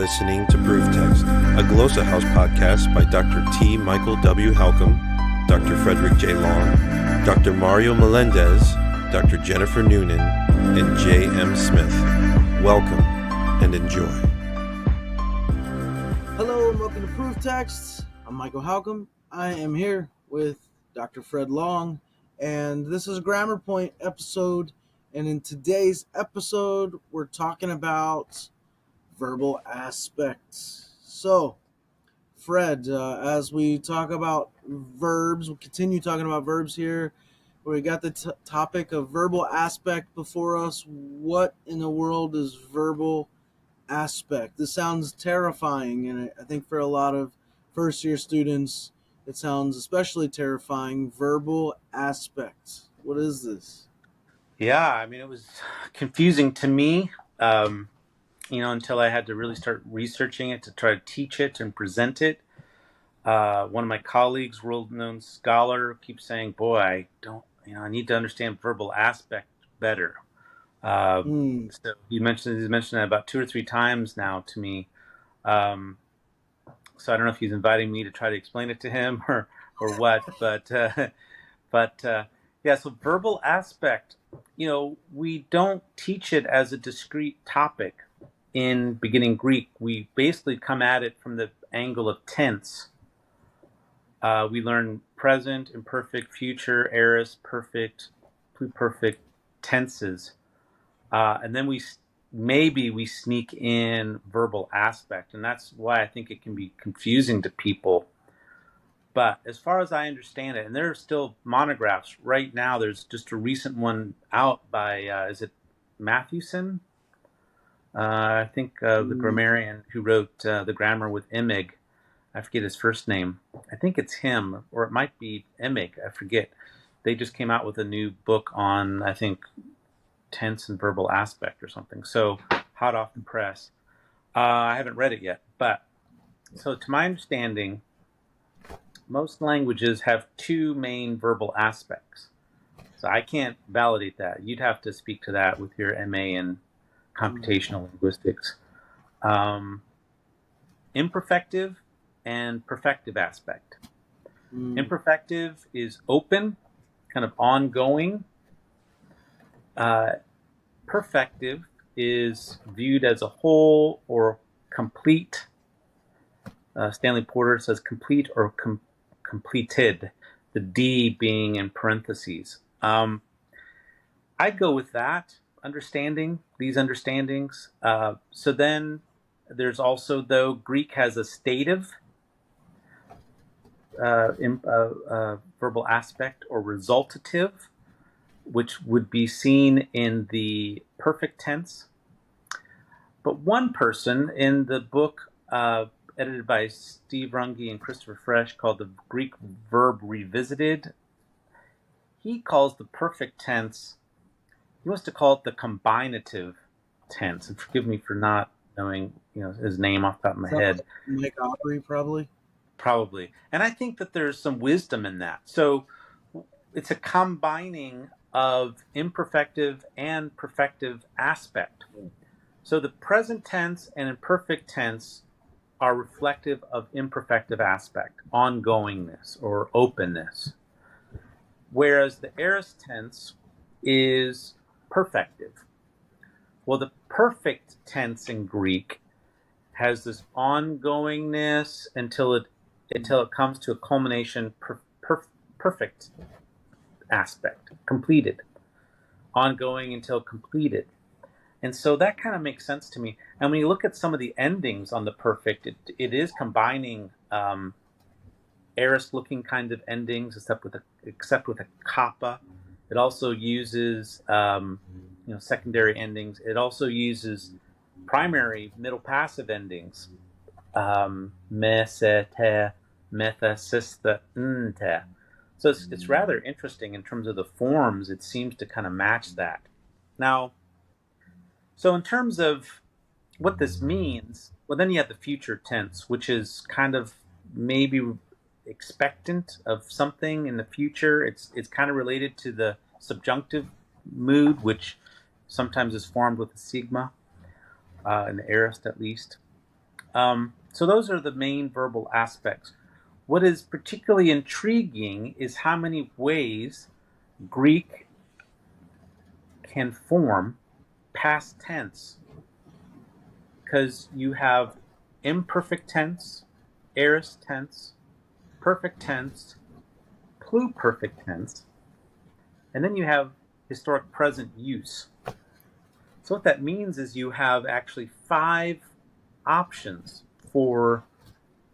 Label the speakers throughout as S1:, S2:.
S1: listening to Proof Text, a Glossa House podcast by Dr. T. Michael W. Halcomb, Dr. Fredrick J. Long, Dr. Mario Melendez, Dr. Jennifer Noonan, and J. M. Smith. Welcome and enjoy.
S2: Hello and welcome to Proof Text. I'm Michael Halcomb. I am here with Dr. Fred Long, and this is a GrammarPoint episode. And in today's episode, we're talking about verbal aspects. So, Fred, as we talk about verbs, we'll continue talking about verbs here. We got the topic of verbal aspect before us. What in the world is verbal aspect? This sounds terrifying, and I think for a lot of first-year students, it sounds especially terrifying. Verbal aspect. What is this?
S3: Yeah, I mean, it was confusing to me, until I had to really start researching it to try to teach it and present it. One of my colleagues, world-known scholar, keeps saying, boy, I need to understand verbal aspect better. So he's mentioned that about 2 or 3 times now to me. So I don't know if he's inviting me to try to explain it to him or what, but yeah, so verbal aspect, we don't teach it as a discrete topic in beginning Greek. We basically come at it from the angle of tense. We learn present, imperfect, future, aorist, perfect, pluperfect tenses. And then we sneak in verbal aspect. And that's why I think it can be confusing to people. But as far as I understand it, and there are still monographs right now, there's just a recent one out by, is it Matthewson? I think the grammarian who wrote the grammar with Imig. I forget his first name. I think it's him, or it might be Imig. I forget. They just came out with a new book on, I think, tense and verbal aspect or something. So hot off the press. I haven't read it yet. But so to my understanding, most languages have 2 main verbal aspects. So I can't validate that. You'd have to speak to that with your MA in computational linguistics. Imperfective and perfective aspect. Imperfective is open, kind of ongoing. Perfective is viewed as a whole or complete. Stanley Porter says complete or completed, the D being in parentheses. I'd go with that these understandings. So then there's also, though, Greek has a stative verbal aspect or resultative, which would be seen in the perfect tense. But one person in the book edited by Steve Runge and Christopher Fresh called The Greek Verb Revisited, he calls the perfect tense, he wants to call it the combinative tense. And forgive me for not knowing his name off the top of my head.
S2: Mike Aubrey, probably.
S3: Probably. And I think that there's some wisdom in that. So it's a combining of imperfective and perfective aspect. So the present tense and imperfect tense are reflective of imperfective aspect, ongoingness or openness. Whereas the aorist tense is perfective. Well, the perfect tense in Greek has this ongoingness until it comes to a culmination, perfect aspect, completed, ongoing until completed. And so that kind of makes sense to me. And when you look at some of the endings on the perfect, it is combining aorist-looking kind of endings, except with a kappa. It also uses secondary endings. It also uses primary middle passive endings. Me, se, te, metha, sista, nte. So it's rather interesting in terms of the forms. It seems to kind of match that. Now, so in terms of what this means, well, then you have the future tense, which is kind of maybe expectant of something in the future. It's kind of related to the subjunctive mood, which sometimes is formed with a sigma, in the aorist at least. So those are the main verbal aspects. What is particularly intriguing is how many ways Greek can form past tense, because you have imperfect tense, aorist tense, perfect tense, pluperfect tense, and then you have historic present use. So what that means is you have actually 5 options for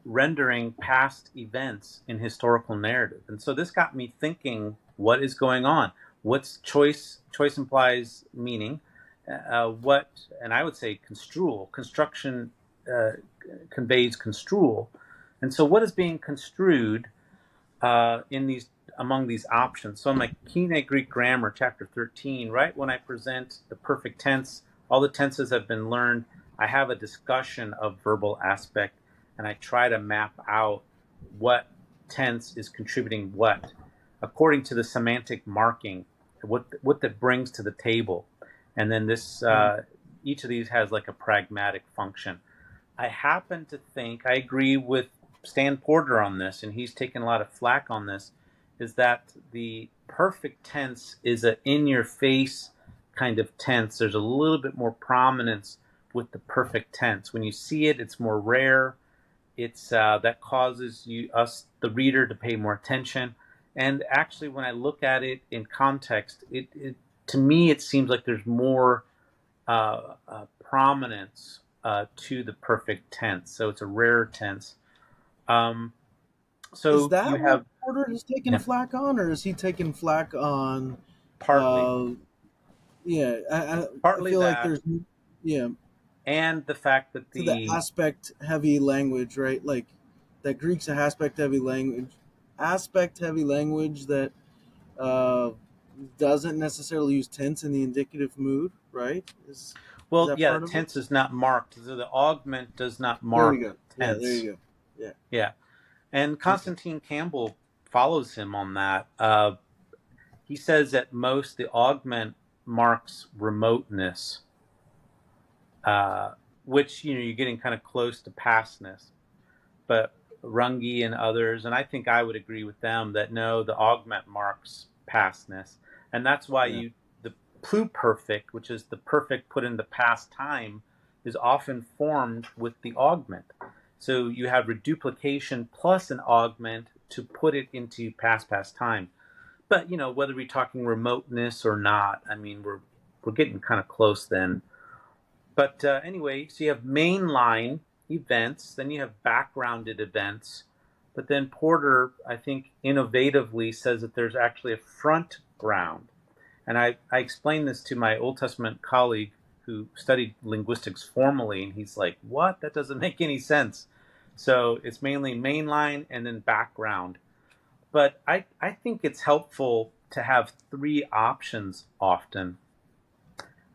S3: rendering past events in historical narrative. And so this got me thinking, what is going on? What's choice? Choice implies meaning. What, and I would say construal. Construction conveys construal. And so what is being construed in these among these options? So in my Kine Greek Grammar, chapter 13, right when I present the perfect tense, all the tenses have been learned, I have a discussion of verbal aspect, and I try to map out what tense is contributing what, according to the semantic marking, what that brings to the table. And then this, each of these has like a pragmatic function. I happen to think, I agree with Stan Porter on this, and he's taken a lot of flack on this, is that the perfect tense is an in-your-face kind of tense. There's a little bit more prominence with the perfect tense. When you see it, it's more rare. It's that causes us, the reader, to pay more attention. And actually, when I look at it in context, it to me, it seems like there's more prominence to the perfect tense. So it's a rarer tense. So
S2: Is that
S3: you
S2: what
S3: have
S2: Porter is taking flack on, or is he taking flack on?
S3: partly
S2: Yeah, I
S3: partly
S2: feel like
S3: that,
S2: there's yeah
S3: and the fact that
S2: to the aspect heavy language, right? Like that Greek's a aspect heavy language that uh, doesn't necessarily use tense in the indicative mood, right? Is that
S3: the
S2: part of it?
S3: tense is not marked. So the augment does not
S2: There we
S3: mark
S2: go. Yeah, there
S3: tense.
S2: you go. Yeah.
S3: Yeah, and
S2: Okay.
S3: Constantine Campbell follows him on that. He says at most the augment marks remoteness, which you're getting kind of close to pastness. But Runge and others, and I think I would agree with them, that no, the augment marks pastness, and that's why
S2: Yeah.
S3: the pluperfect, which is the perfect put into past time, is often formed with the augment. So you have reduplication plus an augment to put it into past time. But whether we're talking remoteness or not, I mean we're getting kind of close then. But anyway, so you have mainline events, then you have backgrounded events, but then Porter, I think, innovatively says that there's actually a front ground. And I explained this to my Old Testament colleague who studied linguistics formally, and he's like, what? That doesn't make any sense. So it's mainly mainline and then background. But I think it's helpful to have 3 options often.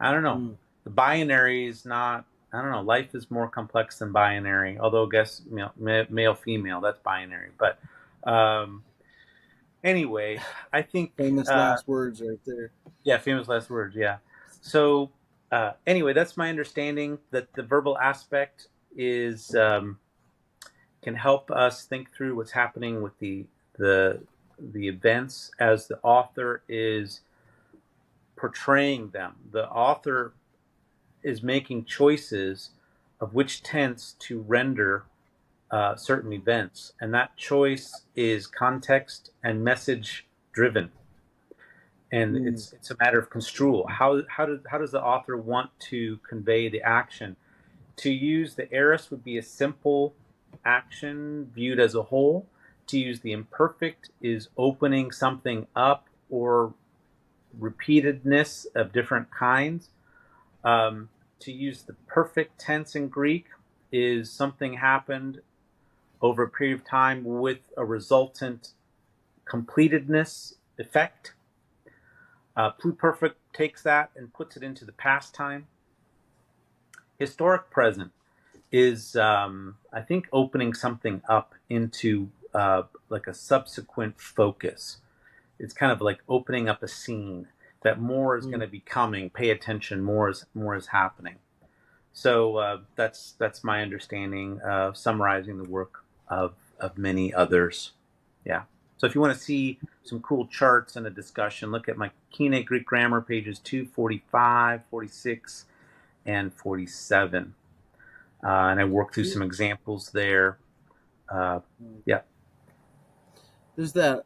S3: I don't know.
S2: Mm.
S3: The binary is not, I don't know. Life is more complex than binary, although I guess, male, female, that's binary. But anyway, I think,
S2: Famous last words right there.
S3: yeah, famous last words, yeah. So anyway, that's my understanding, that the verbal aspect is can help us think through what's happening with the events as the author is portraying them. The author is making choices of which tense to render certain events, and that choice is context and message driven, and
S2: Mm.
S3: it's a matter of construal. How does the author want to convey the action? To use the aorist would be a simple action viewed as a whole. To use the imperfect is opening something up or repeatedness of different kinds. To use the perfect tense in Greek is something happened over a period of time with a resultant completedness effect. Pluperfect takes that and puts it into the past time. Historic present is, I think, opening something up into like a subsequent focus. It's kind of like opening up a scene that more is going to be coming. Pay attention, more is happening. So that's my understanding of summarizing the work of many others. Yeah. So if you want to see some cool charts and a discussion, look at my Kine Greek Grammar pages 245, 46, and 47. And I work through some examples there. Yeah.
S2: There's that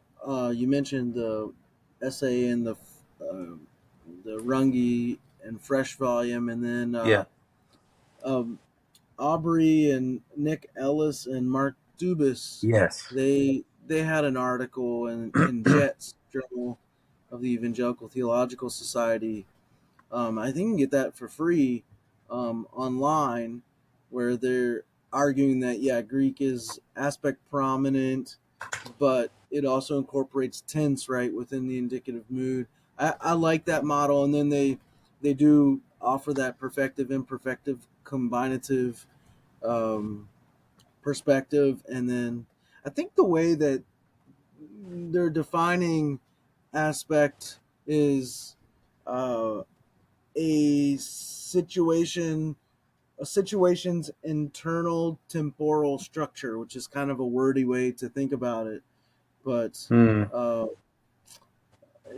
S2: you mentioned the essay in the Runge and Fresh volume, and then
S3: Yeah.
S2: um, Aubrey and Nick Ellis and Mark Dubus,
S3: Yes.
S2: they had an article in Jet's Journal of the Evangelical Theological Society. I think you can get that for free online, where they're arguing that Greek is aspect prominent, but it also incorporates tense right within the indicative mood. I like that model, and then they do offer that perfective imperfective combinative perspective, and then I think the way that they're defining aspect is uh, a situation a situation's internal temporal structure, which is kind of a wordy way to think about it, but
S3: Mm.
S2: uh,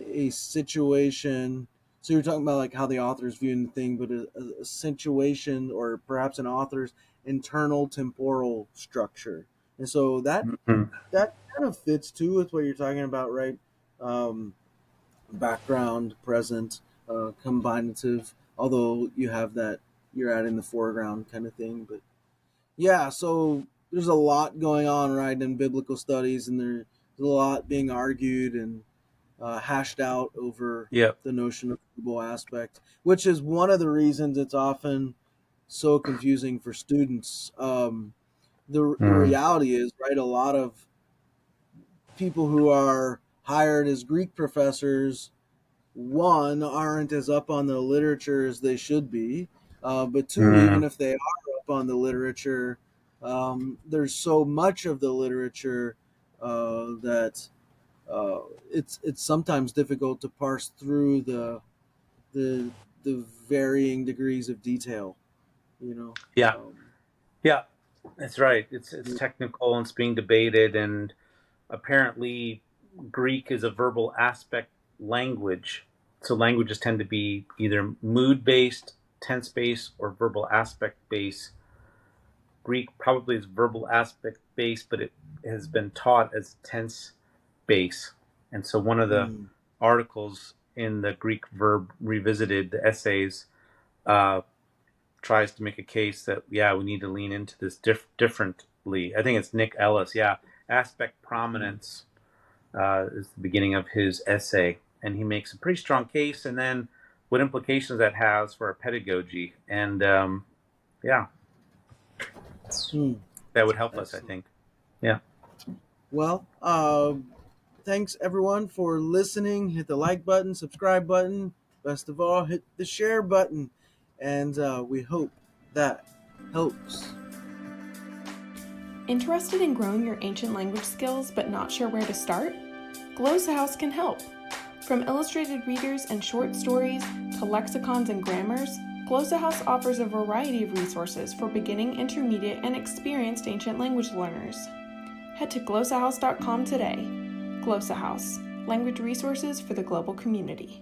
S2: a situation. So you're talking about like how the author's viewing the thing, but a situation or perhaps an author's internal temporal structure, and so
S3: Mhm.
S2: that kind of fits too with what you're talking about, right? Um, Background, present, combinative. Although you have that, you're adding the foreground kind of thing, but yeah. So there's a lot going on, right, in biblical studies, and there's a lot being argued and hashed out over
S3: Yep.
S2: the notion of verbal aspect, which is one of the reasons it's often so confusing for students. The
S3: Mm.
S2: reality is, right, a lot of people who are hired as Greek professors, one, aren't as up on the literature as they should be, but two, even
S3: Mm.
S2: if they are up on the literature, there's so much of the literature that uh, it's sometimes difficult to parse through the the varying degrees of detail. You know.
S3: Yeah. Yeah. That's right. It's technical and it's being debated, and apparently Greek is a verbal aspect language. So languages tend to be either mood based, tense based, or verbal aspect based. Greek probably is verbal aspect based, but it has been taught as tense based. And so one of the
S2: Mm,
S3: articles in the Greek Verb Revisited, the essays, uh, tries to make a case that, yeah, we need to lean into this differently. I think it's Nick Ellis. Yeah. Aspect
S2: mm.
S3: prominence is the beginning of his essay. And he makes a pretty strong case. And then what implications that has for our pedagogy. And yeah,
S2: Hmm.
S3: that would help us, I
S2: Excellent.
S3: think. Yeah.
S2: Well, thanks everyone for listening. Hit the like button, subscribe button. Best of all, hit the share button. And we hope that helps.
S4: Interested in growing your ancient language skills but not sure where to start? Glossa House can help. From illustrated readers and short stories to lexicons and grammars, Glossa House offers a variety of resources for beginning, intermediate, and experienced ancient language learners. Head to glossahouse.com today. Glossa House, language resources for the global community.